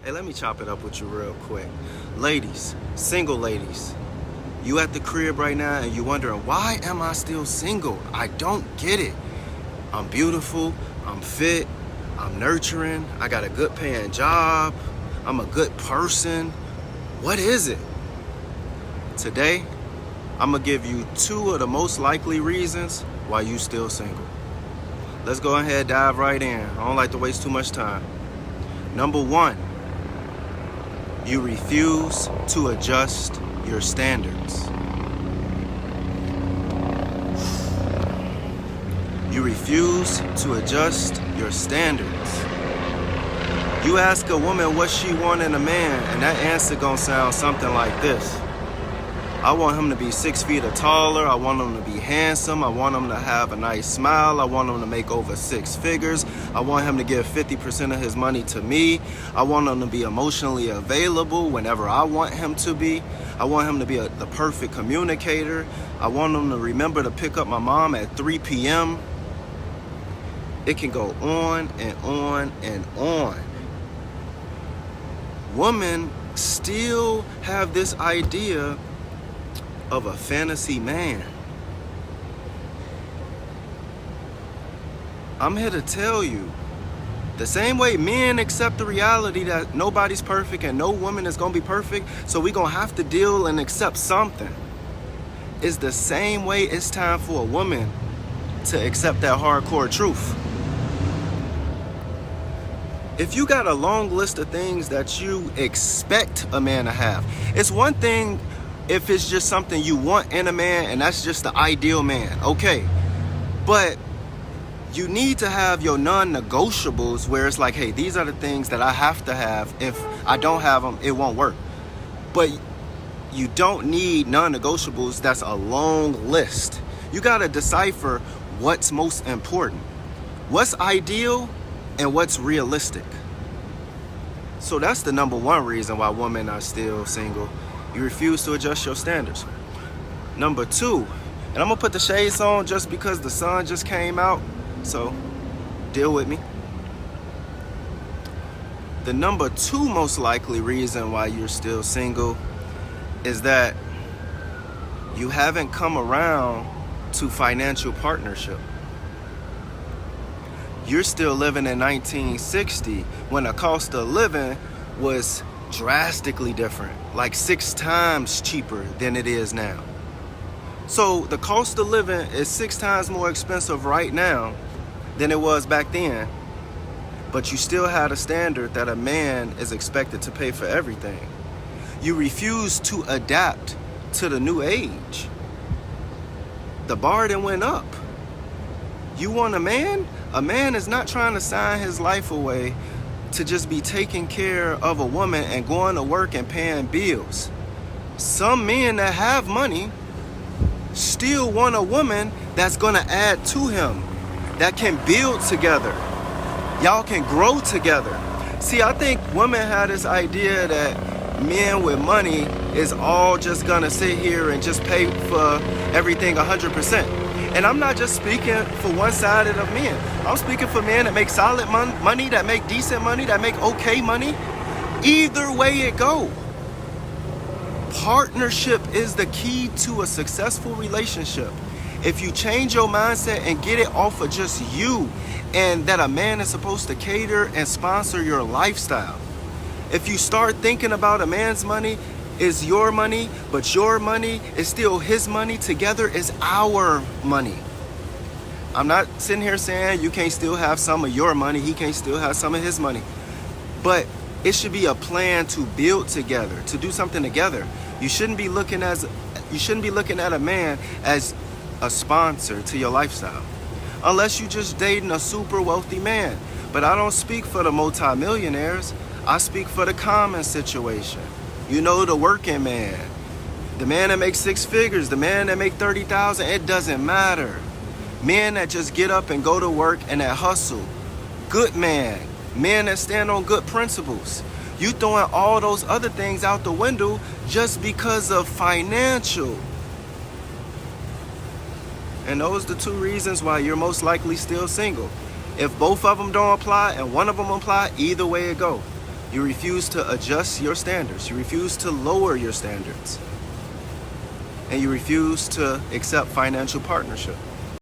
Hey, let me chop it up with you real quick. Ladies, single ladies, you at the crib right now and you wondering, why am I still single? I don't get it. I'm beautiful, I'm fit, I'm nurturing, I got a good paying job, I'm a good person. What is it? Today, I'm gonna give you 2 of the most likely reasons why you still single. Let's go ahead, dive right in. I don't like to waste too much time. Number 1, you refuse to adjust your standards. You refuse to adjust your standards. You ask a woman what she wants in a man, and that answer gonna sound something like this. I want him to be 6 feet or taller. I want him to be handsome. I want him to have a nice smile. I want him to make over 6 figures. I want him to give 50% of his money to me. I want him to be emotionally available whenever I want him to be. I want him to be the perfect communicator. I want him to remember to pick up my mom at 3 p.m. It can go on and on and on. Women still have this idea of a fantasy man. I'm here to tell you, the same way men accept the reality that nobody's perfect and no woman is gonna be perfect, so we gonna have to deal and accept something, it's the same way it's time for a woman to accept that hardcore truth. If you got a long list of things that you expect a man to have, it's one thing if it's just something you want in a man and that's just the ideal man, okay. But you need to have your non-negotiables where it's like, hey, these are the things that I have to have. If I don't have them, it won't work. But you don't need non-negotiables that's a long list. You gotta decipher what's most important, what's ideal, and what's realistic. So that's the number 1 reason why women are still single. You refuse to adjust your standards. Number 2, and I'm gonna put the shades on just because the sun just came out, so deal with me. The number 2 most likely reason why you're still single is that you haven't come around to financial partnership. You're still living in 1960 when the cost of living was drastically different, like 6 times cheaper than it is now. So the cost of living is 6 times more expensive right now than it was back then, but you still had a standard that a man is expected to pay for everything. You refuse to adapt to the new age. The bar then went up. You want a man? A man is not trying to sign his life away to just be taking care of a woman and going to work and paying bills. Some men that have money still want a woman that's gonna add to him, that can build together. Y'all can grow together. See, I think women have this idea that men with money is all just gonna sit here and just pay for everything 100%. And I'm not just speaking for one-sided of men. I'm speaking for men that make solid money, that make decent money, that make okay money. Either way it go. Partnership is the key to a successful relationship. If you change your mindset and get it off of just you and that a man is supposed to cater and sponsor your lifestyle. If you start thinking about a man's money is your money, but your money is still his money, together is our money. I'm not sitting here saying you can't still have some of your money, he can't still have some of his money. But it should be a plan to build together, to do something together. You shouldn't be looking at a man as a sponsor to your lifestyle. Unless you just dating a super wealthy man. But I don't speak for the multimillionaires. I speak for the common situation. You know, the working man, the man that makes 6 figures, the man that make 30,000, it doesn't matter. Men that just get up and go to work and that hustle. Good man, men that stand on good principles. You throwing all those other things out the window just because of financial. And those are the 2 reasons why you're most likely still single. If both of them don't apply and one of them apply, either way it go. You refuse to adjust your standards. You refuse to lower your standards. And you refuse to accept financial partnership.